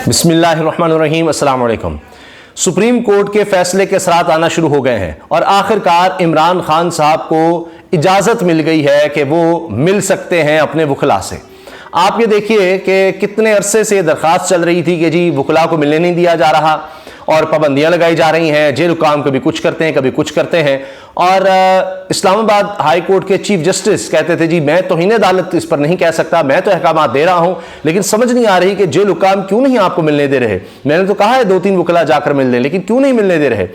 بسم اللہ الرحمن الرحیم، السلام علیکم۔ سپریم کورٹ کے فیصلے کے اثرات آنا شروع ہو گئے ہیں اور آخر کار عمران خان صاحب کو اجازت مل گئی ہے کہ وہ مل سکتے ہیں اپنے وکلاء سے۔ آپ یہ دیکھیے کہ کتنے عرصے سے درخواست چل رہی تھی کہ جی وکلاء کو ملنے نہیں دیا جا رہا اور پابندیاں لگائی جا رہی ہیں، جیل حکام کبھی کچھ کرتے ہیں کبھی کچھ کرتے ہیں، اور اسلام آباد ہائی کورٹ کے چیف جسٹس کہتے تھے جی میں توہین عدالت اس پر نہیں کہہ سکتا، میں تو احکامات دے رہا ہوں، لیکن سمجھ نہیں آ رہی کہ جیل حکام کیوں نہیں آپ کو ملنے دے رہے۔ میں نے تو کہا ہے 2-3 وکلاء جا کر مل لیں، لیکن کیوں نہیں ملنے دے رہے؟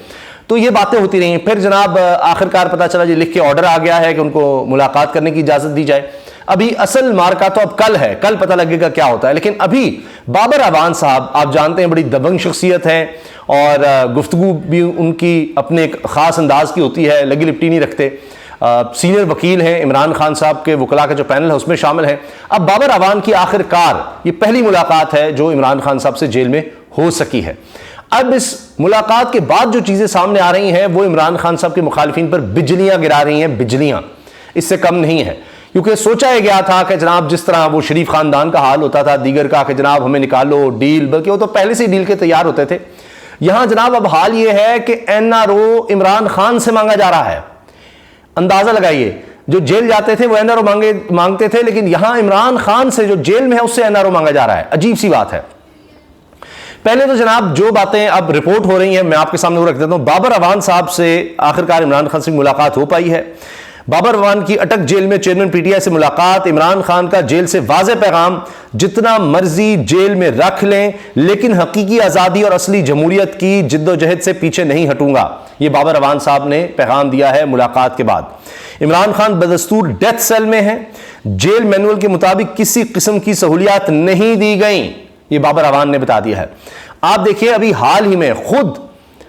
تو یہ باتیں ہوتی رہی ہیں۔ پھر جناب آخر کار پتہ چلا جی لکھ کے آرڈر آ گیا ہے کہ ان کو ملاقات کرنے کی اجازت دی جائے۔ ابھی اصل مارکا تو اب کل ہے، کل پتہ لگے گا کیا ہوتا ہے، لیکن ابھی بابر اعوان صاحب آپ جانتے ہیں بڑی دبنگ شخصیت ہیں اور گفتگو بھی ان کی اپنے ایک خاص انداز کی ہوتی ہے، لگی لپٹی نہیں رکھتے۔ سینئر وکیل ہیں، عمران خان صاحب کے وکلاء کا جو پینل ہے اس میں شامل ہیں۔ اب بابر اعوان کی آخر کار یہ پہلی ملاقات ہے جو عمران خان صاحب سے جیل میں ہو سکی ہے۔ اب اس ملاقات کے بعد جو چیزیں سامنے آ رہی ہیں وہ عمران خان صاحب کے مخالفین پر بجلیاں گرا رہی ہیں، بجلیاں، اس سے کم نہیں ہے، کیونکہ سوچا یہ گیا تھا کہ جناب جس طرح وہ شریف خاندان کا حال ہوتا تھا دیگر کا کہ جناب ہمیں نکالو ڈیل، بلکہ وہ تو پہلے سے ڈیل کے تیار ہوتے تھے، یہاں جناب اب حال یہ ہے کہ NRO عمران خان سے مانگا جا رہا ہے۔ اندازہ لگائیے، جو جیل جاتے تھے وہ NRO مانگتے تھے، لیکن یہاں عمران خان سے جو جیل میں ہے اس سے NRO مانگا جا رہا ہے۔ عجیب سی بات ہے۔ پہلے تو جناب جو باتیں اب رپورٹ ہو رہی ہیں میں آپ کے سامنے وہ رکھ دیتا ہوں۔ بابر اعوان صاحب سے آخرکار عمران خان سے ملاقات ہو پائی ہے۔ بابر اعوان کی اٹک جیل میں چیئرمین PTI سے ملاقات، عمران خان کا جیل سے واضح پیغام، جتنا مرضی جیل میں رکھ لیں لیکن حقیقی آزادی اور اصلی جمہوریت کی جدوجہد سے پیچھے نہیں ہٹوں گا، یہ بابر اعوان صاحب نے پیغام دیا ہے ملاقات کے بعد۔ عمران خان بدستور ڈیتھ سیل میں ہیں، جیل مینول کے مطابق کسی قسم کی سہولیات نہیں دی گئیں، یہ بابر اعوان نے بتا دیا ہے۔ آپ دیکھیے ابھی حال ہی میں خود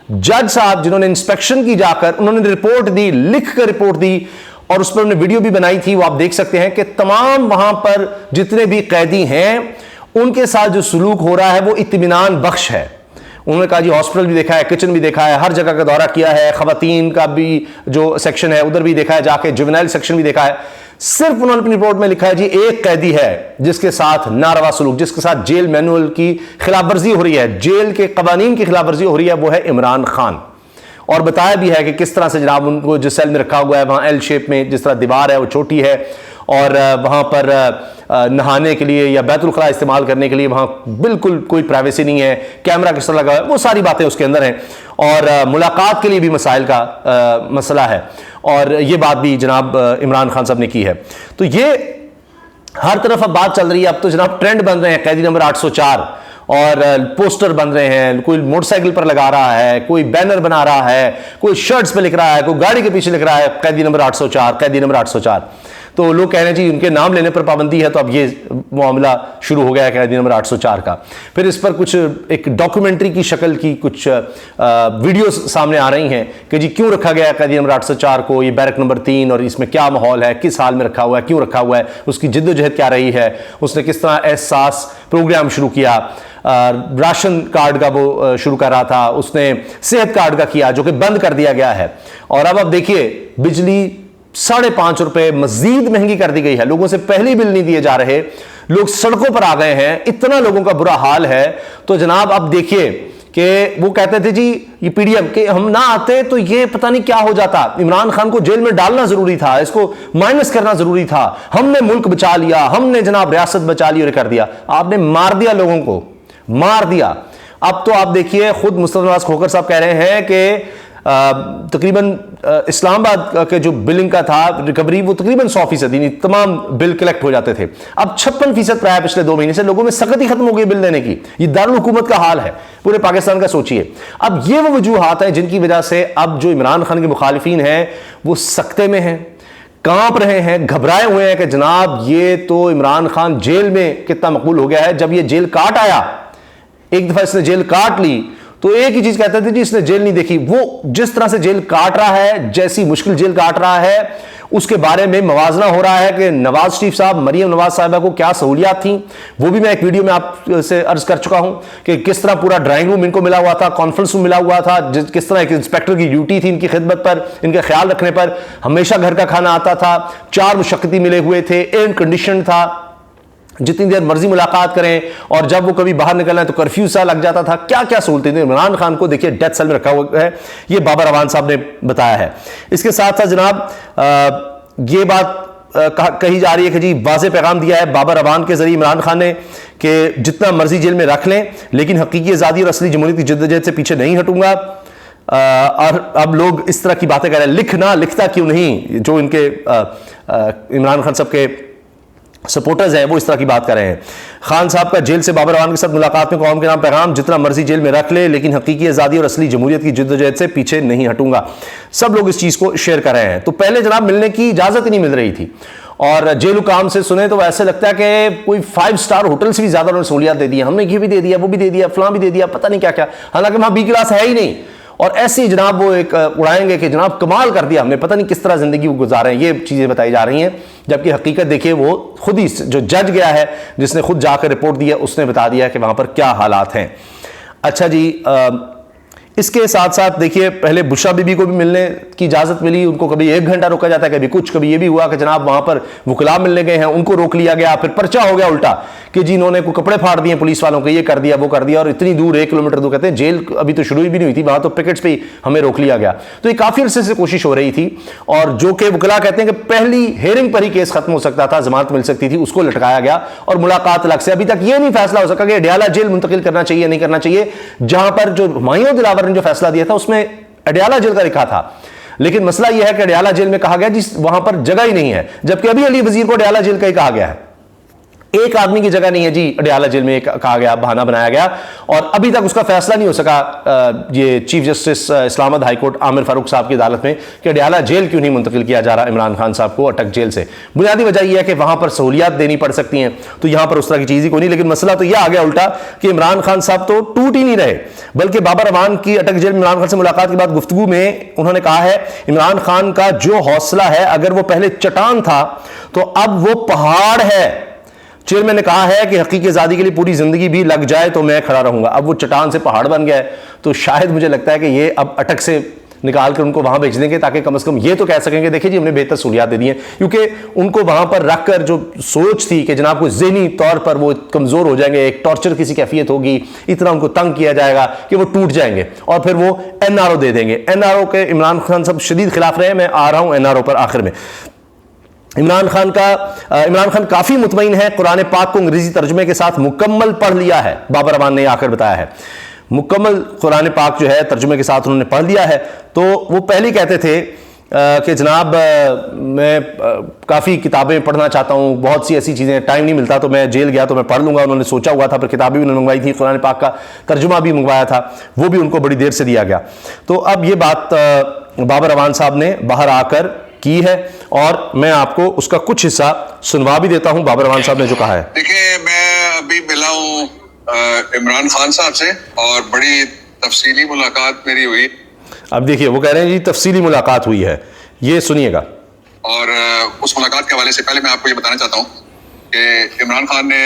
جج صاحب جنہوں نے انسپیکشن کی جا کر انہوں نے رپورٹ دی، لکھ کر رپورٹ دی اور اس پر انہوں نے ویڈیو بھی بنائی تھی، وہ آپ دیکھ سکتے ہیں کہ تمام وہاں پر جتنے بھی قیدی ہیں ان کے ساتھ جو سلوک ہو رہا ہے وہ اطمینان بخش ہے۔ انہوں نے کہا جی ہاسپٹل بھی دیکھا ہے، کچن بھی دیکھا ہے، ہر جگہ کا دورہ کیا ہے، خواتین کا بھی جو سیکشن ہے ادھر بھی دیکھا ہے جا کے، جوینائل سیکشن بھی دیکھا ہے۔ صرف انہوں نے اپنی رپورٹ میں لکھا ہے جی ایک قیدی ہے جس کے ساتھ ناروا سلوک، جس کے ساتھ جیل مینول کی خلاف ورزی ہو رہی ہے، جیل کے قوانین کی خلاف ورزی ہو رہی ہے، وہ ہے عمران خان۔ اور بتایا بھی ہے کہ کس طرح سے جناب ان کو جس سیل میں رکھا ہوا ہے وہاں ایل شیپ میں جس طرح دیوار ہے وہ چھوٹی ہے اور وہاں پر نہانے کے لیے یا بیت الخلاء استعمال کرنے کے لیے وہاں بالکل کوئی پرائیویسی نہیں ہے، کیمرہ کس طرح لگا ہوا ہے، وہ ساری باتیں اس کے اندر ہیں، اور ملاقات کے لیے بھی مسائل کا مسئلہ ہے، اور یہ بات بھی جناب عمران خان صاحب نے کی ہے۔ تو یہ ہر طرف اب بات چل رہی ہے، اب تو جناب ٹرینڈ بن رہے ہیں، قیدی نمبر 804 اور پوسٹر بن رہے ہیں، کوئی موٹر سائیکل پر لگا رہا ہے، کوئی بینر بنا رہا ہے، کوئی شرٹس پہ لکھ رہا ہے، کوئی گاڑی کے پیچھے لکھ رہا ہے قیدی نمبر 804، قیدی نمبر 804۔ تو لوگ کہہ رہے ہیں جی ان کے نام لینے پر پابندی ہے، تو اب یہ معاملہ شروع ہو گیا ہے قیدی نمبر 804 کا۔ پھر اس پر کچھ ایک ڈاکومنٹری کی شکل کی کچھ ویڈیوز سامنے آ رہی ہیں کہ جی کیوں رکھا گیا ہے قیدی نمبر 804 کو، یہ بیرک نمبر 3 اور اس میں کیا ماحول ہے، کس حال میں رکھا ہوا ہے، کیوں رکھا ہوا ہے، اس کی جدوجہد کیا رہی ہے، اس نے کس طرح احساس پروگرام شروع کیا، راشن کارڈ کا وہ شروع کر رہا تھا، اس نے صحت کارڈ کا کیا جو کہ بند کر دیا گیا ہے، اور اب دیکھیے بجلی 5.5 روپے مزید مہنگی کر دی گئی ہے، لوگوں سے پہلے بل نہیں دیے جا رہے، لوگ سڑکوں پر آ گئے ہیں، اتنا لوگوں کا برا حال ہے۔ تو جناب اب دیکھیے کہ وہ کہتے تھے جی یہ PDM کہ ہم نہ آتے تو یہ پتہ نہیں کیا ہو جاتا، عمران خان کو جیل میں ڈالنا ضروری تھا، اس کو مائنس کرنا ضروری تھا، ہم نے ملک بچا لیا، ہم نے جناب ریاست بچا لی اور کر دیا، آپ نے مار دیا، لوگوں کو مار دیا۔ اب تو آپ دیکھیے خود مصطفی نواز کھوکھر صاحب کہہ رہے ہیں کہ تقریباً اسلام آباد کے جو بلنگ کا تھا ریکوری وہ تقریباً 100%، یعنی تمام بل کلیکٹ ہو جاتے تھے، اب 56% پر آیا پچھلے 2 مہینے سے، لوگوں میں سختی ختم ہو گئی بل دینے کی۔ یہ دارالحکومت کا حال ہے پورے پاکستان کا، سوچئے۔ اب یہ وہ وجوہات ہیں جن کی وجہ سے اب جو عمران خان کے مخالفین ہیں وہ سکتے میں ہیں، کانپ رہے ہیں، گھبرائے ہوئے ہیں کہ جناب یہ تو عمران خان جیل میں کتنا مقبول ہو گیا ہے۔ جب یہ جیل کاٹ آیا، ایک دفعہ اس نے جیل کاٹ لی تو ایک ہی چیز کہتے تھے جی اس نے جیل نہیں دیکھی، وہ جس طرح سے جیل کاٹ رہا ہے، جیسی مشکل جیل کاٹ رہا ہے، اس کے بارے میں موازنہ ہو رہا ہے کہ نواز شریف صاحب، مریم نواز صاحبہ کو کیا سہولیات تھیں، وہ بھی میں ایک ویڈیو میں آپ سے عرض کر چکا ہوں کہ کس طرح پورا ڈرائنگ روم ان کو ملا ہوا تھا، کانفرنس روم ملا ہوا تھا، کس طرح ایک انسپیکٹر کی ڈیوٹی تھی ان کی خدمت پر، ان کے خیال رکھنے پر، ہمیشہ گھر کا کھانا آتا تھا، 4 مشقتی ملے ہوئے تھے، ایئر کنڈیشن تھا، جتنی دیر مرضی ملاقات کریں، اور جب وہ کبھی باہر نکلنا ہے تو کرفیو سا لگ جاتا تھا. کیا کیا سہولتیں تھیں. عمران خان کو دیکھیے ڈیتھ سیل میں رکھا ہوا ہے، یہ بابر اعوان صاحب نے بتایا ہے. اس کے ساتھ ساتھ جناب یہ بات کہی جا رہی ہے کہ جی واضح پیغام دیا ہے بابر اعوان کے ذریعے عمران خان نے کہ جتنا مرضی جیل میں رکھ لیں لیکن حقیقی آزادی اور اصلی جمہوریت کی جدوجہد سے پیچھے نہیں ہٹوں گا. اور اب لوگ اس طرح کی باتیں کر رہے ہیں، لکھتا کیوں نہیں. جو ان کے عمران خان صاحب کے سپورٹرز ہیں وہ اس طرح کی بات کر رہے ہیں. خان صاحب کا جیل سے بابر اعوان کے ساتھ ملاقات میں قوم کے نام پیغام، جتنا مرضی جیل میں رکھ لے لیکن حقیقی آزادی اور اصلی جمہوریت کی جدوجہد سے پیچھے نہیں ہٹوں گا. سب لوگ اس چیز کو شیئر کر رہے ہیں. تو پہلے جناب ملنے کی اجازت ہی نہیں مل رہی تھی، اور جیل حکام سے سنیں تو ایسے لگتا ہے کہ کوئی 5 اسٹار ہوٹل سے بھی زیادہ انہوں نے سہولیات دے دی. ہم نے یہ بھی دے دیا، وہ بھی دے دیا، فلاں بھی دے دیا، پتہ نہیں کیا کیا، حالانکہ وہاں بی کلاس ہے ہی نہیں. اور ایسی جناب وہ ایک اڑائیں گے کہ جناب کمال کر دیا ہم نے، پتہ نہیں کس طرح زندگی وہ گزارے ہیں. یہ چیزیں بتائی جا رہی ہیں، جبکہ حقیقت دیکھیے وہ خود ہی جو جج گیا ہے، جس نے خود جا کر رپورٹ دیا، اس نے بتا دیا کہ وہاں پر کیا حالات ہیں. اچھا جی، اس کے ساتھ ساتھ دیکھیے پہلے بشرا بی بی کو بھی ملنے کی اجازت ملی. ان کو کبھی 1 گھنٹہ روکا جاتا ہے، کبھی کچھ. کبھی یہ بھی ہوا کہ جناب وہاں پر وکلاء ملنے گئے ہیں، ان کو روک لیا گیا. پھر پرچہ ہو گیا الٹا کہ جی انہوں نے کوئی کپڑے پھاڑ دیے پولیس والوں کے، یہ کر دیا وہ کر دیا. اور اتنی دور 1 کلومیٹر دور، کہتے ہیں جیل ابھی تو شروع بھی نہیں ہوئی تھی، وہاں تو پکٹس پہ ہی ہمیں روک لیا گیا. تو یہ کافی عرصے سے کوشش ہو رہی تھی، اور جو کہ وکلاء کہتے ہیں کہ پہلی ہیئرنگ پر ہی کیس ختم ہو سکتا تھا، ضمانت مل سکتی تھی، اس کو لٹکایا گیا. اور ملاقات الگ سے ابھی تک یہ نہیں فیصلہ ہو سکا کہ اڈیالہ جیل منتقل کرنا چاہیے نہیں کرنا چاہیے، جہاں پر جو ہمایوں دلاور نے جو فیصلہ دیا تھا اس میں اڈیالہ جیل کا لکھا تھا. لیکن مسئلہ یہ ہے کہ اڈیالہ جیل میں کہا گیا جی وہاں پر جگہ ہی نہیں ہے، جبکہ ابھی علی وزیر کو اڈیالہ جیل کا ہی کہا گیا ہے. ایک آدمی کی جگہ نہیں ہے جی اڈیالہ جیل میں، کہا گیا، بہانہ بنایا گیا. اور ابھی تک اس کا فیصلہ نہیں ہو سکا یہ چیف جسٹس اسلام آباد ہائی کورٹ عامر فاروق صاحب کی عدالت میں کہ اڈیالہ جیل کیوں نہیں منتقل کیا جا رہا عمران خان صاحب کو اٹک جیل سے. بنیادی وجہ یہ ہے کہ وہاں پر سہولیات دینی پڑ سکتی ہیں، تو یہاں پر اس طرح کی چیز ہی کوئی نہیں. لیکن مسئلہ تو یہ آ گیا الٹا کہ عمران خان صاحب تو ٹوٹ ہی نہیں رہے، بلکہ بابر اعوان کی اٹک جیل میں عمران خان سے ملاقات کے بعد گفتگو میں انہوں نے کہا ہے عمران خان کا جو حوصلہ ہے اگر وہ پہلے چٹان تھا تو اب وہ پہاڑ ہے. چیئرمین نے کہا ہے کہ حقیقی آزادی کے لیے پوری زندگی بھی لگ جائے تو میں کھڑا رہوں گا. اب وہ چٹان سے پہاڑ بن گیا ہے، تو شاید مجھے لگتا ہے کہ یہ اب اٹک سے نکال کر ان کو وہاں بھیج دیں گے تاکہ کم از کم یہ تو کہہ سکیں کہ دیکھیں جی ہم نے بہتر سہولیات دے دی ہیں. کیونکہ ان کو وہاں پر رکھ کر جو سوچ تھی کہ جناب کو ذہنی طور پر وہ کمزور ہو جائیں گے، ایک ٹارچر کسی کیفیت ہوگی، اتنا ان کو تنگ کیا جائے گا کہ وہ ٹوٹ جائیں گے اور پھر وہ NRO دے دیں گے. NRO کے عمران خان صاحب شدید خلاف رہے ہیں. میں آ رہا ہوں NRO پر آخر میں. عمران خان کافی مطمئن ہے، قرآن پاک کو انگریزی ترجمے کے ساتھ مکمل پڑھ لیا ہے. بابر اعوان نے آ کر بتایا ہے مکمل قرآن پاک جو ہے ترجمے کے ساتھ انہوں نے پڑھ لیا ہے. تو وہ پہلے کہتے تھے کہ جناب میں کافی کتابیں پڑھنا چاہتا ہوں، بہت سی ایسی چیزیں، ٹائم نہیں ملتا، تو میں جیل گیا تو میں پڑھ لوں گا. انہوں نے سوچا ہوا تھا، پھر کتابیں بھی انہوں نے منگوائی تھی، قرآن پاک کا ترجمہ بھی منگوایا تھا، وہ بھی ان کو بڑی دیر سے دیا گیا. تو اب یہ بات بابر اعوان صاحب نے باہر آ کر کی ہے، اور میں آپ کو اس کا کچھ حصہ سنوا بھی دیتا ہوں بابر اعوان صاحب نے جو کہا ہے. دیکھیں میں ابھی ملا ہوں عمران خان صاحب سے، اور بڑی تفصیلی ملاقات میری ہوئی. اب دیکھیے وہ کہہ رہے ہیں جی تفصیلی ملاقات ہوئی ہے، یہ سنیے گا. اور اس ملاقات کے حوالے سے پہلے میں آپ کو یہ بتانا چاہتا ہوں کہ عمران خان نے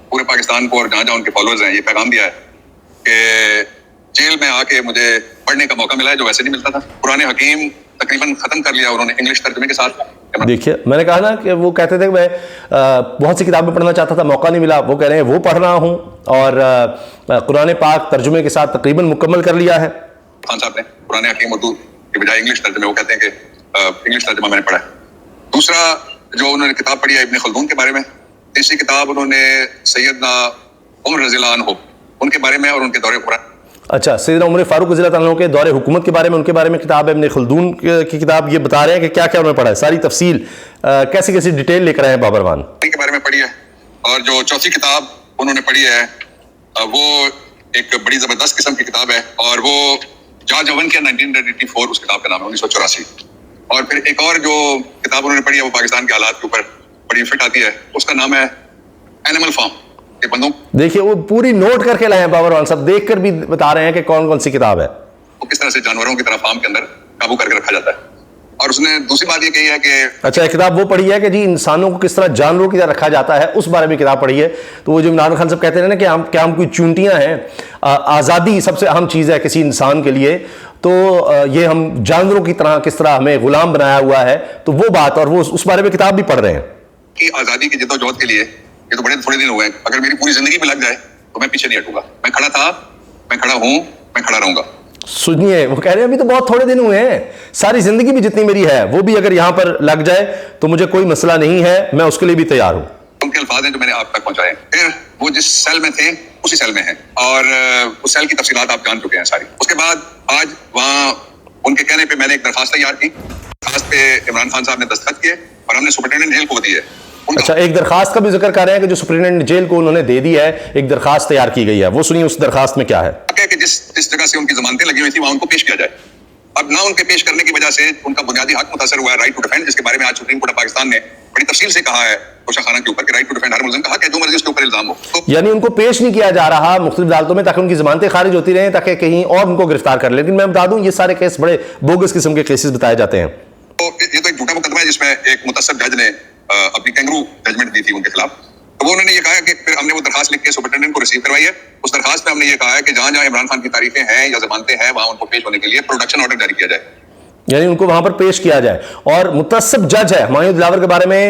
پورے پاکستان کو اور جہاں جہاں ان کے فالوورز ہیں یہ پیغام دیا ہے کہ جیل میں آ کے مجھے پڑھنے کا موقع ملا ہے جو ویسے نہیں ملتا تھا. قرآن حکیم تقریباً ختم کر لیا انہوں نے انگلش ترجمے کے ساتھ. دیکھیے میں نے کہا نا کہ وہ کہتے تھے کہ میں بہت سی کتابیں پڑھنا چاہتا تھا، موقع نہیں ملا. وہ کہہ رہے ہیں وہ پڑھ رہا ہوں اور قرآن پاک ترجمے کے ساتھ تقریباً مکمل کر لیا ہے. خان صاحب نے قرآن حکیم اردو کے بجائے انگلش ترجمے، وہ کہتے ہیں کہ انگلش ترجمہ میں نے پڑھا ہے. دوسرا جو انہوں نے کتاب پڑھی ہے ابن خلدون کے بارے میں. تیسری کتاب انہوں نے سیدنا عمر رضی اللہ عنہ ان کے بارے میں اور ان کے دور حکمرانی. اچھا، سیدنا عمر فاروق رضی اللہ عنہ کے دور حکومت کے بارے میں، ان کے بارے میں کتاب ہے ابن خلدون کی کتاب. یہ بتا رہے ہیں کہ کیا کیا انہوں نے پڑھا ہے، ساری تفصیل کیسی کیسی ڈیٹیل لے کر آئے ہیں بابر اعوان کے بارے میں پڑھی ہے. اور جو چوتھی کتاب انہوں نے پڑھی ہے وہ ایک بڑی زبردست قسم کی کتاب ہے، اور وہ جارج اوون کے 1984 اس کتاب کا نام ہے، 1984. اور پھر ایک اور جو کتاب انہوں نے پڑھی ہے وہ پاکستان کے حالات کے اوپر بڑی فٹ آتی ہے، اس کا نام ہے اینیمل فارم. دیکھیے وہ پوری نوٹ کر کے لائے ہیں بابر اعوان صاحب، دیکھ کر بھی بتا رہے ہیں کہ کون کون سی کتاب ہے، وہ کس طرح سے جانوروں کی طرح فارم کے اندر قابو کر کے رکھا جاتا ہے. اور اس نے دوسری بات یہ کہی ہے کہ اچھا ایک کتاب وہ پڑھی ہے کہ جی انسانوں کو کس طرح جانوروں کی طرح رکھا جاتا ہے، اس بارے میں کتاب پڑھی ہے. تو وہ جو عمران خان صاحب کہتے ہیں نا کہ ہم کوئی چونٹیاں ہیں، آزادی سب سے اہم چیز ہے کسی انسان کے لیے، تو یہ ہم جانوروں کی طرح کس طرح ہمیں غلام بنایا ہوا ہے، تو وہ بات، اور وہ اس بارے میں کتاب بھی پڑھ رہے ہیں کہ آزادی کی جدوجہد کے لیے یہ تو بڑے تھوڑے دن ہوئے ہیں, اگر میری پوری زندگی میں لگ جائے تو میں پیچھے نہیں ہٹوں گا. میں کھڑا تھا, میں کھڑا ہوں, میں کھڑا رہوں گا. سنیے, وہ کہہ رہے ہیں ابھی تو بہت تھوڑے دن ہوئے ہیں, ساری زندگی بھی جتنی میری ہے وہ بھی اگر یہاں پر لگ جائے تو مجھے کوئی مسئلہ نہیں ہے, میں اس کے لیے بھی تیار ہوں. ان کے الفاظ ہیں جو میں نے آپ تک پہنچائے. پھر وہ جس سیل میں تھے اسی سیل میں ہیں, اور اس سیل کی تفصیلات آپ جان چکے ہیں ساری. اس کے بعد آج وہاں ان کے کہنے پہ میں نے ایک درخواست تیار کی. درخواست پہ عمران خان صاحب نے دستخط کیے اور ہم نے سپرنٹینڈنٹ جیل کو دی ہے. اچھا, ایک درخواست کا بھی ذکر کر رہے ہیں کہ جو سپرنٹینڈنٹ جیل کو انہوں نے دے دی ہے, ایک درخواست تیار کی گئی ہے, وہ سنیے اس درخواست میں کیا ہے. کہ جس جگہ سے ان کی ضمانتیں لگی ہوئی تھی وہاں ان کو پیش کیا جائے. اب نہ ان کے پیش کرنے کی وجہ سے ان کا بنیادی حق متاثر ہوا ہے, رائٹ ٹو ڈیفینڈ, جس کے بارے میں آج سپریم کورٹ آف پاکستان نے بڑی تفصیل سے کہا ہے توشہ خانہ کے اوپر کہ رائٹ ٹو ڈیفینڈ ہر ملزم کا حق ہے, جو مرضی اس کے اوپر الزام ہو. یعنی ان کو پیش نہیں کیا جا رہا مختلف عدالتوں میں تاکہ ان کی ضمانتیں خارج ہوتی رہیں, تاکہ کہیں اور ان کو گرفتار کر لیں. لیکن میں بتا دوں یہ سارے کیس بڑے بوگس قسم کے کیسز بتائے جاتے ہیں. تو یہ تو ایک جھوٹا مقدمہ ہے جس میں ایک متعصب جج نے اپنی کینگرو ججمنٹ دی تھی ان کے خلاف. تو انہوں نے یہ کہا کہ پھر ہم نے وہ درخواست لکھ کے سپرنٹینڈنٹ کو ریسیو کروائی ہے. اس درخواست میں ہم نے یہ کہا ہے کہ جہاں جہاں عمران خان کی تاریخیں ہیں یا ضمانتیں ہیں وہاں ان کو پیش ہونے کے لیے پروڈکشن آرڈر جاری کیا جائے, یعنی ان کو وہاں پر پیش کیا جائے. اور متعصب جج ہے ہمایوں دلاور کے بارے میں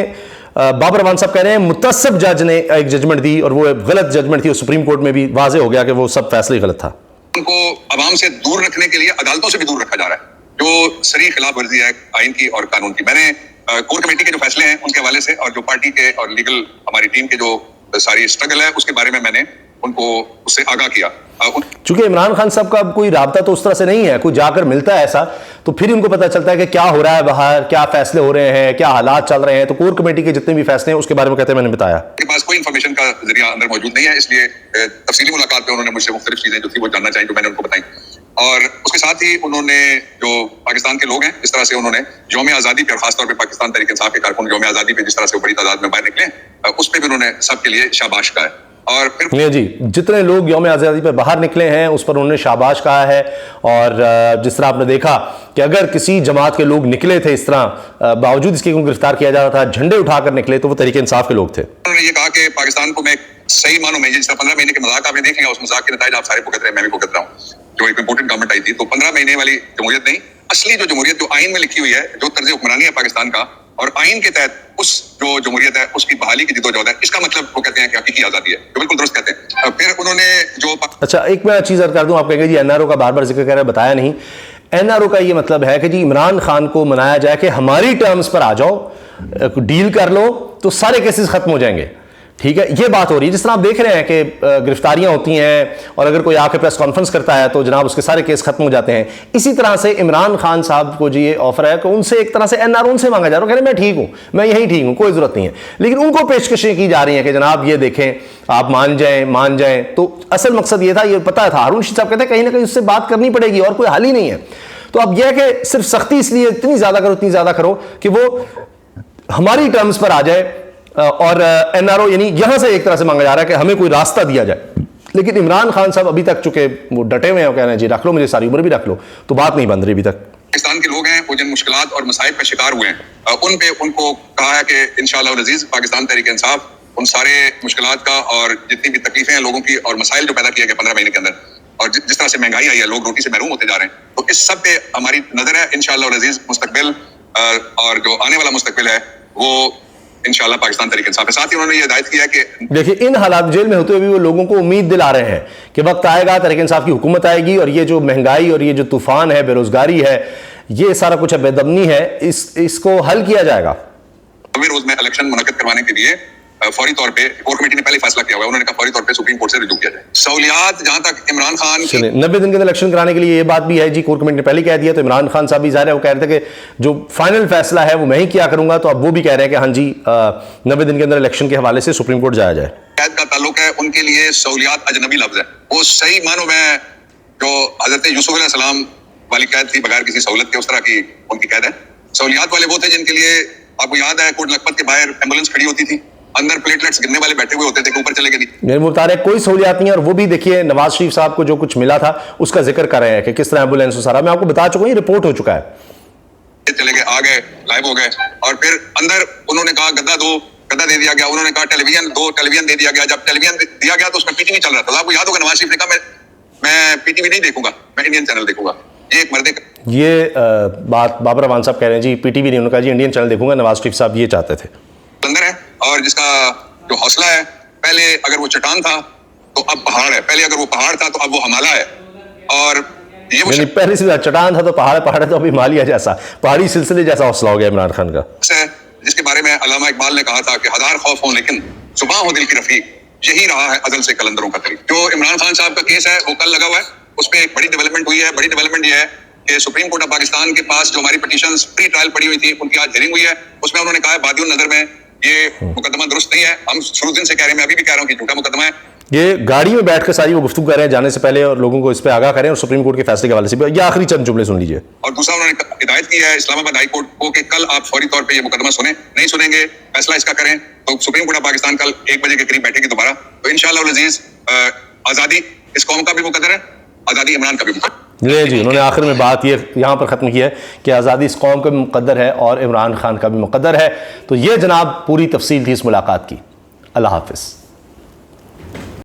بابر امان صاحب کہہ رہے ہیں متعصب جج نے ایک ججمنٹ دی اور وہ غلط ججمنٹ تھی, اور سپریم کورٹ میں بھی واضح ہو گیا کہ وہ سب فیصلہ غلط تھا. ان کو عوام سے دور رکھنے کے لیے عدالتوں سے بھی دور رکھا جا رہا ہے, جو صریح خلاف ورزی ہے آئین کی اور قانون کی. میں نے کور کمیٹی کے جو فیصلے ہیں ان کے حوالے سے اور جو پارٹی کے اور لیگل ہماری ٹیم کے جو ساری اسٹرگل ہے اس کے بارے میں نے ان کو اس سے آگاہ کیا. چونکہ عمران خان صاحب کا کوئی رابطہ تو اس طرح سے نہیں ہے, کوئی جا کر ملتا ہے ایسا تو پھر ان کو پتہ چلتا ہے کہ کیا ہو رہا ہے باہر, کیا فیصلے ہو رہے ہیں, کیا حالات چل رہے ہیں. تو کور کمیٹی کے جتنے بھی فیصلے ہیں اس کے بارے میں کہتے ہیں میں نے بتایا کے پاس کوئی انفارمیشن کا ذریعہ اندر موجود نہیں ہے, اس لیے تفصیلی ملاقات پہ انہوں نے مجھ سے مختلف چیزیں جو تھی وہ جاننا چاہیں جو میں نے ان کو بتائیں. اور اس کے ساتھ ہی انہوں نے جو پاکستان کے لوگ ہیں جس طرح سے انہوں نے یوم آزادی پہ اور خاص طور پہ پاکستان تحریک انصاف کے کارکن یوم آزادی پہ جس طرح سے بڑی تعداد میں باہر نکلے اس پہ بھی انہوں نے سب کے لیے شاباش کہا ہے. اور پھر جی جتنے لوگ یوم آزادی پہ باہر نکلے ہیں اس پر انہوں نے شاباش کہا ہے. اور جس طرح آپ نے دیکھا کہ اگر کسی جماعت کے لوگ نکلے تھے اس طرح باوجود اس کے گرفتار کیا جا رہا تھا, جھنڈے اٹھا کر نکلے, تو وہ تحریک انصاف کے لوگ تھے. انہوں نے یہ کہا کہ پاکستان کو میں صحیح معنوں میں جس طرح 15 مہینے کے مذاق آپ نے دیکھ لیا, اس مذاق کے نتائج آپ سارے بھگت رہے ہیں, میں بھی بھگت رہا ہوں. جو ایک امپورٹنٹ گورنمنٹ آئی تھی تو 15 مہینے والی جمہوریت نہیں, اصلی جو جمہوریت جو آئین میں لکھی ہوئی ہے, جو طرز حکمرانی ہے پاکستان کا اور آئین کے تحت اس جو جمہوریت ہے اس کی بحالی کی جدوجہد ہے, اس کا مطلب وہ کہتے ہیں کہ حقیقی آزادی ہے, جو بالکل درست کہتے ہیں. پھر انہوں نے جو اچھا ایک میں چیز عرض کر دوں, آپ کہیں گے جی این آر او کا بار بار ذکر کر رہے ہیں, بتایا نہیں. این آر او کا یہ مطلب ہے کہ جی عمران خان کو منایا جائے کہ ہماری ٹرمز پر آ جاؤ, ڈیل کر لو تو سارے کیسز ختم ہو جائیں گے. ٹھیک ہے, یہ بات ہو رہی ہے. جس طرح آپ دیکھ رہے ہیں کہ گرفتاریاں ہوتی ہیں اور اگر کوئی آ کے پریس کانفرنس کرتا ہے تو جناب اس کے سارے کیس ختم ہو جاتے ہیں. اسی طرح سے عمران خان صاحب کو جی یہ آفر ہے کہ ان سے ایک طرح سے این آر او سے مانگا جا رہا ہے, کہہ رہے ہیں میں ٹھیک ہوں, میں یہی ٹھیک ہوں, کوئی ضرورت نہیں ہے. لیکن ان کو پیشکشیں کی جا رہی ہیں کہ جناب یہ دیکھیں آپ مان جائیں. تو اصل مقصد یہ تھا, یہ پتا تھا, ہارون رشید صاحب کہتے ہیں کہیں نہ کہیں اس سے بات کرنی پڑے گی اور کوئی حل ہی نہیں ہے. تو اب یہ ہے کہ صرف سختی اس لیے اتنی زیادہ کرو کہ وہ ہماری ٹرمز پر آ جائے. اور این آر او یعنی یہاں سے ایک طرح سے مانگا جا رہا ہے کہ ہمیں کوئی راستہ دیا جائے. لیکن عمران خان صاحب ابھی تک چونکہ وہ ڈٹے ہوئے ہیں, کہہ رہے ہیں جی رکھ لو, مجھے ساری عمر بھی رکھ لو, تو بات نہیں بن رہی ابھی تک. پاکستان کے لوگ ہیں وہ جن مشکلات اور مصائب کا شکار ہوئے ہیں ان پہ ان کو کہا ہے کہ انشاءاللہ العزیز پاکستان تحریک انصاف ان سارے مشکلات کا اور جتنی بھی تکلیفیں ہیں لوگوں کی اور مسائل جو پیدا کیے گئے 15 مہینے کے اندر اور جس طرح سے مہنگائی آئی ہے, لوگ روٹی سے محروم ہوتے جا رہے ہیں, تو اس سب پہ ہماری نظر ہے. انشاءاللہ العزیز مستقبل اور جو آنے والا مستقبل ہے وہ انشاءاللہ پاکستان تحریک انصاف ہے. ساتھ ہی انہوں نے یہ ہدایت کیا کہ دیکھیں ان حالات جیل میں ہوتے ہوئے بھی وہ لوگوں کو امید دلا رہے ہیں کہ وقت آئے گا, تحریک انصاف کی حکومت آئے گی اور یہ جو مہنگائی اور یہ جو طوفان ہے, بے روزگاری ہے, یہ سارا کچھ ہے, بے دمنی ہے, اس کو حل کیا جائے گا. اگلے روز میں الیکشن منعقد کروانے کے لیے فوری طور پہ کور کمیٹی نے پہلے فیصلہ کیا ہوا ہے, انہوں نے کہا فوری طور پہ سپریم کورٹ سے رجوع کیا جائے. سہولیات جہاں تک عمران خان 90 دن کے اندر الیکشن کرانے کے لیے یہ بات بھی ہے جی, کور کمیٹی نے پہلے کہہ دیا. تو عمران خان صاحب بھی ظاہر ہے وہ کہہ رہے تھے کہ جو فائنل فیصلہ ہے وہ میں ہی کیا کروں گا, تو اب وہ بھی کہہ رہے ہیں کہ ہاں جی 90 دن کے اندر الیکشن کے حوالے سے سپریم کورٹ جایا جائے. قید کا تعلق ہے ان کے لیے سہولیات اجنبی لفظ ہے. وہ صحیح معنوں میں جو حضرت یوسف علیہ السلام والی قید تھی بغیر کسی سہولت کے, اس طرح کی ان کی قید ہے. سہولیات والے وہ تھے جن کے لیے آپ کو یاد ہے کوٹ لکھپت کے باہر ایمبولینس کھڑی ہوتی تھی, اندر پلیٹلیٹس گرنے والے بیٹھے ہوئے ہوتے تھے کہ اوپر چلے گئے نہیں. وہ بتا رہے کوئی سہولیات نہیں ہے. اور وہ بھی دیکھیے نواز شریف صاحب کو جو کچھ ملا تھا اس کا ذکر کر رہے ہیں کہ کس طرح ایمبولینس سارا, میں آپ کو بتا چکا ہوں, یہ رپورٹ ہو چکا ہے. چلے گئے, آ گئے, غائب ہو گئے. اور پھر اندر انہوں نے کہا گدا دو, گدا دے دیا گیا. انہوں نے کہا ٹیلی ویژن دو, ٹیلی ویژن دے دیا گیا. جب ٹیلی ویژن دیا گیا تو اس میں پی ٹی وی چل رہا تھا. آپ کو یاد ہوگا نواز شریف نے کہا میں پی ٹی وی نہیں دیکھوں گا, میں انڈین چینل دیکھوں گا. یہ ایک مردے یہ بات بابر امان صاحب کہہ رہے ہیں جی پی ٹی وی نہیں, انہوں نے کہا جی انڈین چینل دیکھوں گا. نواز شریف صاحب یہ چاہتے تھے. اندر ہے اور جس کا جو حوصلہ ہے، پہلے اگر وہ چٹان تھا تو اب پہاڑ ہے، پہلے اگر وہ پہاڑ تھا تو اب وہ ہمالیہ ہے. اور یہ وہ یعنی پہلے سے چٹان تھا تو پہاڑ ہے تو ابھی ہمالیہ جیسا پہاڑی سلسلے جیسا حوصلہ ہو گیا عمران خان کا. شخص ہے جس کے بارے میں علامہ اقبال نے کہا تھا کہ ہزار خوف ہوں لیکن زباں ہو دل کی رفیق، یہی رہا ہے ازل سے کلندروں کا طریق. جو عمران خان صاحب کا کیس ہے وہ کل لگا ہوا ہے، اس پہ ایک بڑی ڈیولپمنٹ ہوئی ہے. بڑی ڈیولپمنٹ یہ ہے کہ سپریم کورٹ آف پاکستان کے پاس جو ہماری پٹیشنز پری ٹرائل پڑی ہوئی تھی ان کی آج ہیئرنگ ہوئی ہے. اس میں انہوں نے کہا ہے بادی النظر میں یہ مقدمہ درست نہیں ہے. ہم شروع دن سے کہہ رہے ہیں، میں ابھی بھی کہہ رہا ہوں کہ جھوٹا مقدمہ ہے. یہ گاڑی میں بیٹھ کر ساری وہ گفتگو کر رہے ہیں جانے سے پہلے، اور لوگوں کو اس پہ آگاہ کریں اور سپریم کورٹ کے فیصلے کے حوالے سے بھی. یہ آخری چند جملے سن لیجئے. اور دوسرا انہوں نے ہدایت کی ہے اسلام آباد ہائی کورٹ کو کہ کل آپ فوری طور پہ یہ مقدمہ سنیں، نہیں سنیں گے فیصلہ اس کا کریں تو سپریم کورٹ آف پاکستان کل 1 بجے کے قریب بیٹھے گی دوبارہ. تو انشاءاللہ العزیز آزادی اس قوم کا بھی مقدر ہے، آزادی عمران کا بھی مقدر ہے. جی انہوں نے آخر میں بات یہ یہاں پر ختم کی ہے کہ آزادی اس قوم کا بھی مقدر ہے اور عمران خان کا بھی مقدر ہے. تو یہ جناب پوری تفصیل تھی اس ملاقات کی. اللہ حافظ.